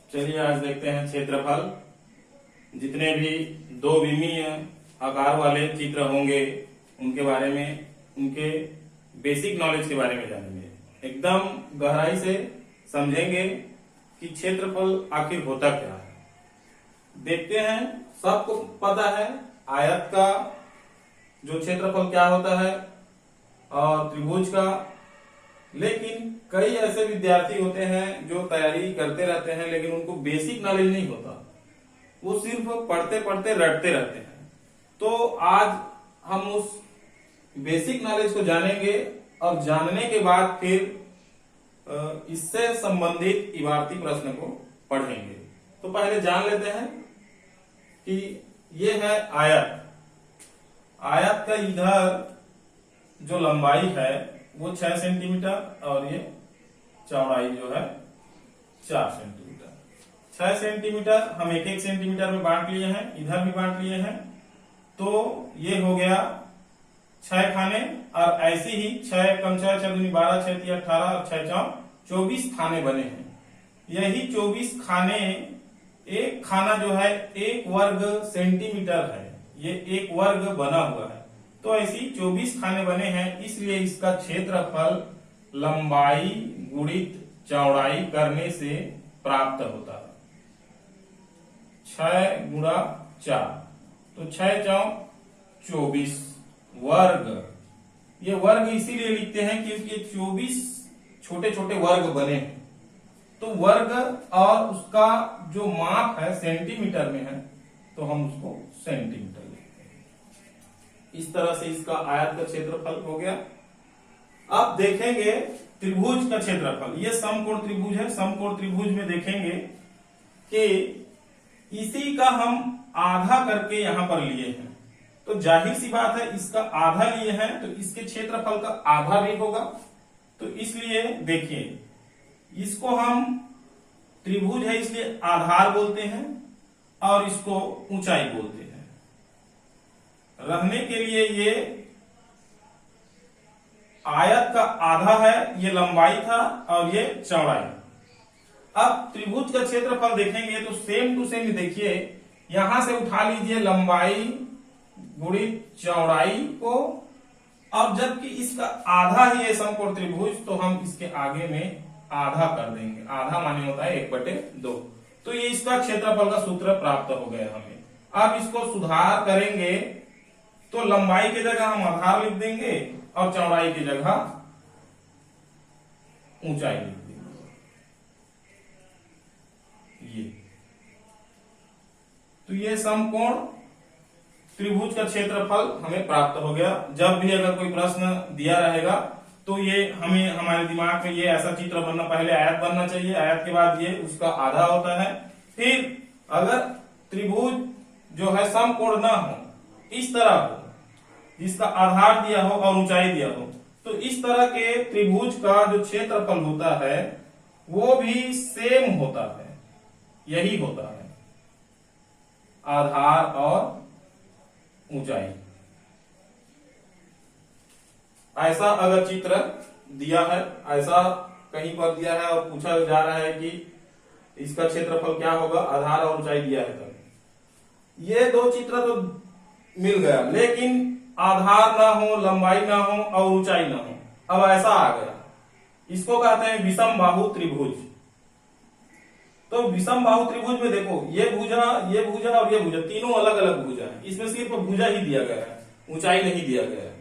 चलिए आज देखते हैं क्षेत्रफल। जितने भी दो विमीय आकार वाले चित्र होंगे उनके बारे में, उनके बेसिक नॉलेज के बारे में जानेंगे। एकदम गहराई से समझेंगे कि क्षेत्रफल आखिर होता क्या है। देखते हैं, सबको पता है आयत का जो क्षेत्रफल क्या होता है और त्रिभुज का, लेकिन कई ऐसे विद्यार्थी होते हैं जो तैयारी करते रहते हैं लेकिन उनको बेसिक नॉलेज नहीं होता, वो सिर्फ पढ़ते पढ़ते रटते रहते हैं। तो आज हम उस बेसिक नॉलेज को जानेंगे और जानने के बाद फिर इससे संबंधित इबारती प्रश्न को पढ़ेंगे। तो पहले जान लेते हैं कि ये है आयत। आयत का इधर जो लंबाई है वो 6 सेंटीमीटर और ये चौड़ाई जो है 4 सेंटीमीटर। 6 सेंटीमीटर हम एक एक सेंटीमीटर में बांट लिए हैं, इधर भी बांट लिए हैं, तो ये हो गया 6 खाने। और ऐसे ही 6 कम 6 6 दूनी 12 6 3 18 और 6 4 24 खाने बने हैं। यही 24 खाने, एक खाना जो है 1 वर्ग सेंटीमीटर है, ये 1 वर्ग बना हुआ है। तो ऐसी 24 खाने बने हैं, इसलिए इसका क्षेत्रफल लंबाई गुणित चौड़ाई करने से प्राप्त होता है। 6 गुणा 4 तो 6 4 24 वर्ग। ये वर्ग इसीलिए लिखते हैं क्योंकि 24 छोटे छोटे वर्ग बने हैं। तो वर्ग और उसका जो माप है सेंटीमीटर में है, तो हम उसको सेंटीमीटर लिखते हैं। इस तरह से इसका आयत का क्षेत्रफल हो गया। अब देखेंगे त्रिभुज का क्षेत्रफल। ये समकोण त्रिभुज है। समकोण त्रिभुज में देखेंगे कि इसी का हम आधा करके यहां पर लिए हैं, तो जाहिर सी बात है इसका आधा लिए हैं तो इसके क्षेत्रफल का आधा भी होगा। तो इसलिए देखिए, इसको हम त्रिभुज है इसलिए आधार बोलते हैं और इसको ऊंचाई बोलते हैं। रहने के लिए ये आयत का आधा है, ये लंबाई था और ये चौड़ाई। अब त्रिभुज का क्षेत्रफल देखेंगे तो सेम टू सेम देखिए, यहां से उठा लीजिए लंबाई गुणित चौड़ाई को। अब जबकि इसका आधा ही है समकोण त्रिभुज, तो हम इसके आगे में आधा कर देंगे। आधा माने होता है 1/2। तो ये इसका क्षेत्रफल का सूत्र प्राप्त हो गया हमें। अब इसको सुधार करेंगे तो लंबाई की जगह हम आधार लिख देंगे और चौड़ाई की जगह ऊंचाई लिख देंगे। ये तो ये समकोण त्रिभुज का क्षेत्रफल हमें प्राप्त हो गया। जब भी अगर कोई प्रश्न दिया रहेगा तो ये हमें हमारे दिमाग में ये ऐसा चित्र बनना, पहले आयत बनना चाहिए, आयत के बाद ये उसका आधा होता है। फिर अगर त्रिभुज जो है समकोण ना हो, इस तरह हो जिसका आधार दिया हो और ऊंचाई दिया हो, तो इस तरह के त्रिभुज का जो क्षेत्रफल होता है वो भी सेम होता है, यही होता है, आधार और ऊंचाई। ऐसा अगर चित्र दिया है, ऐसा कहीं पर दिया है और पूछा जा रहा है कि इसका क्षेत्रफल क्या होगा, आधार और ऊंचाई दिया है, तब ये दो चित्र तो मिल गया, लेकिन आधार ना हो, लंबाई ना हो और ऊंचाई ना हो। अब ऐसा आ गया, इसको कहते हैं विषम बाहु त्रिभुज। तो विषम बाहु त्रिभुज में देखो, ये भुजा और ये भुजा, तीनों अलग अलग भुजा है। इसमें सिर्फ भुजा ही दिया गया है, ऊंचाई नहीं दिया गया है।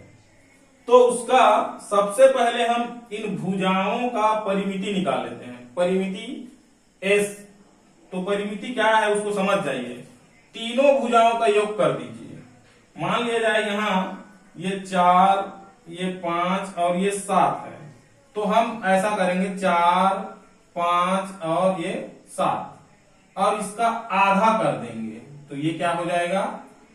तो उसका सबसे पहले हम इन भुजाओं का परिमिति निकाल लेते हैं। परिमिति S, तो परिमिति क्या है उसको समझ जाइए। तीनों भुजाओं का योग कर दीजिए। मान लिया जाए यहां ये 4, ये 5 और ये 7 है, तो हम ऐसा करेंगे 4 5 और ये 7 और इसका आधा कर देंगे। तो ये क्या हो जाएगा,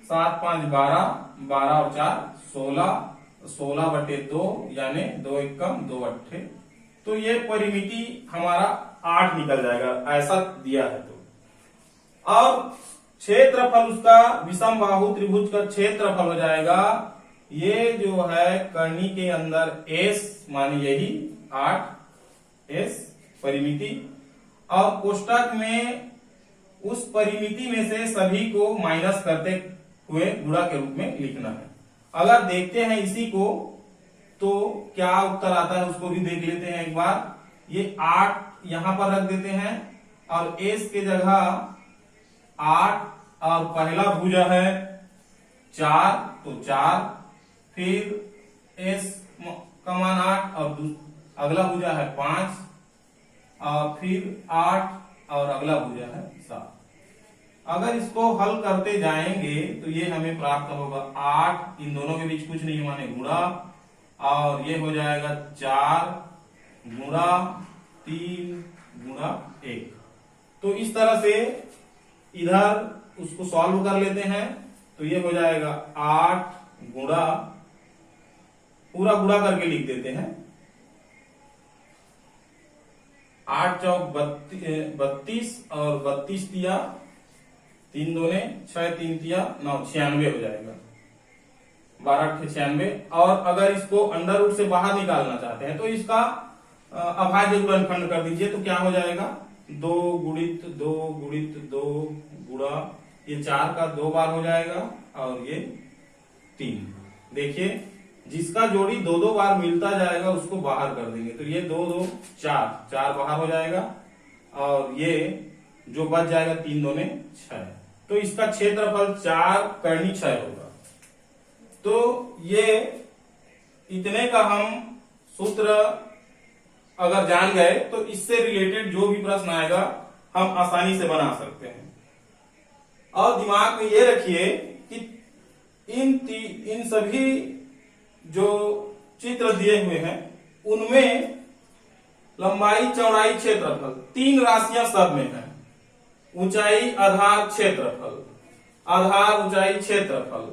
7 5 12, 12 और 4 16, 16/2 यानी 2 एकम 2 अट्ठे। तो ये परिमिति हमारा 8 निकल जाएगा, ऐसा दिया है। तो और क्षेत्रफल उसका विषम बाहु त्रिभुज का क्षेत्रफल हो जाएगा, ये जो है कर्णी के अंदर S मानी यही 8 S परिमिति, और कोष्टक में उस परिमिति में से सभी को माइनस करते हुए गुणा के रूप में लिखना है। अगर देखते हैं इसी को तो क्या उत्तर आता है उसको भी देख लेते हैं एक बार। ये 8 यहां पर रख देते हैं और एस के जगह 8 और पहला भुजा है 4 तो 4, फिर एस का मान 8 और अगला भुजा है 5 और फिर 8 और अगला भुजा है 7। अगर इसको हल करते जाएंगे तो ये हमें प्राप्त होगा 8, इन दोनों के बीच कुछ नहीं माने गुणा, और ये हो जाएगा 4 गुणा 3 गुणा 1। तो इस तरह से इधर उसको सॉल्व कर लेते हैं तो ये हो जाएगा 8 गुणा, पूरा गुणा करके लिख देते हैं, 8 चौक 32 और 32 दिया 3 दूने 6, 3 दिया 9, 96 हो जाएगा, 12 96। और अगर इसको अंडर रूट से बाहर निकालना चाहते हैं तो इसका अभाज्य गुणनखंड कर दीजिए तो क्या हो जाएगा 2 गुणित 2 गुणित 2 गुणा, ये 4 का 2 बार हो जाएगा और ये 3। देखिए जिसका जोड़ी 2-2 बार मिलता जाएगा उसको बाहर कर देंगे तो ये 2 2 4 बाहर हो जाएगा और ये जो बच जाएगा 3 दूने 6। तो इसका क्षेत्रफल 4 करनी 6 होगा। तो ये इतने का हम सूत्र अगर जान गए तो इससे रिलेटेड जो भी प्रश्न आएगा हम आसानी से बना सकते हैं। और दिमाग में ये रखिए कि इन सभी जो चित्र दिए हुए हैं उनमें लंबाई चौड़ाई क्षेत्रफल 3 राशियां सब में है। ऊंचाई आधार क्षेत्रफल, आधार ऊंचाई क्षेत्रफल,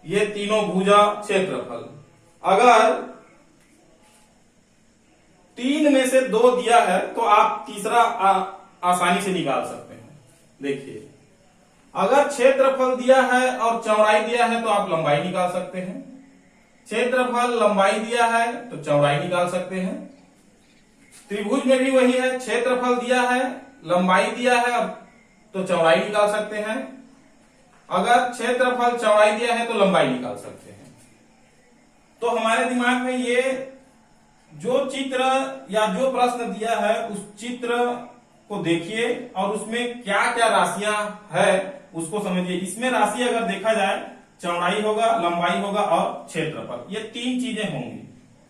ये तीनों भुजा क्षेत्रफल। अगर 3 में से 2 दिया है तो आप तीसरा आसानी से निकाल सकते हैं। देखिए अगर क्षेत्रफल दिया है और चौड़ाई दिया है तो आप लंबाई निकाल सकते हैं। क्षेत्रफल लंबाई दिया है तो चौड़ाई निकाल सकते हैं। त्रिभुज में भी वही है, क्षेत्रफल दिया है लंबाई दिया है तो चौड़ाई निकाल सकते हैं। अगर क्षेत्रफल चौड़ाई दिया है तो लंबाई निकाल सकते हैं। तो हमारे दिमाग में ये जो चित्र या जो प्रश्न दिया है उस चित्र को देखिए और उसमें क्या क्या राशियां है उसको समझिए। इसमें राशि अगर देखा जाए चौड़ाई होगा, लंबाई होगा और क्षेत्रफल, ये 3 चीजें होंगी।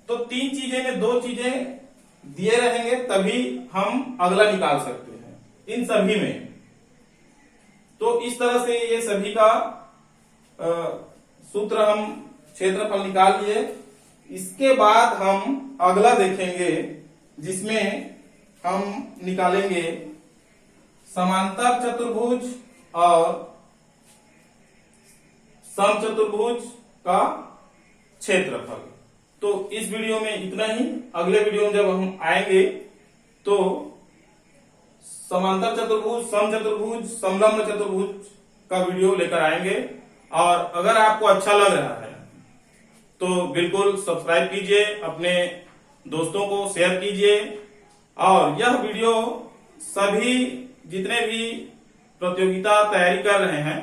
तो 3 चीजें में 2 चीजें दिए रहेंगे तभी हम अगला निकाल सकते हैं इन सभी में। तो इस तरह से ये सभी का सूत्र हम क्षेत्रफल निकाल लिए। इसके बाद हम अगला देखेंगे जिसमें हम निकालेंगे समांतर चतुर्भुज और समचतुर्भुज का क्षेत्रफल। तो इस वीडियो में इतना ही। अगले वीडियो में जब हम आएंगे तो समांतर चतुर्भुज, समचतुर्भुज, समलंब चतुर्भुज का वीडियो लेकर आएंगे। और अगर आपको अच्छा लग रहा है तो बिल्कुल सब्सक्राइब कीजिए, अपने दोस्तों को शेयर कीजिए। और यह वीडियो सभी जितने भी प्रतियोगिता तैयारी कर रहे हैं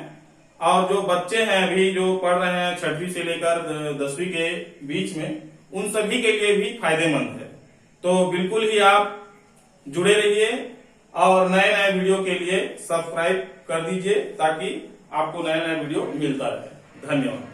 और जो बच्चे हैं अभी जो पढ़ रहे हैं 6वीं से लेकर 10वीं के बीच में, उन सभी के लिए भी फायदेमंद है। तो बिल्कुल ही आप जुड़े रहिए और नए नए वीडियो के लिए सब्सक्राइब कर दीजिए ताकि आपको नया नया वीडियो मिलता रहे। धन्यवाद।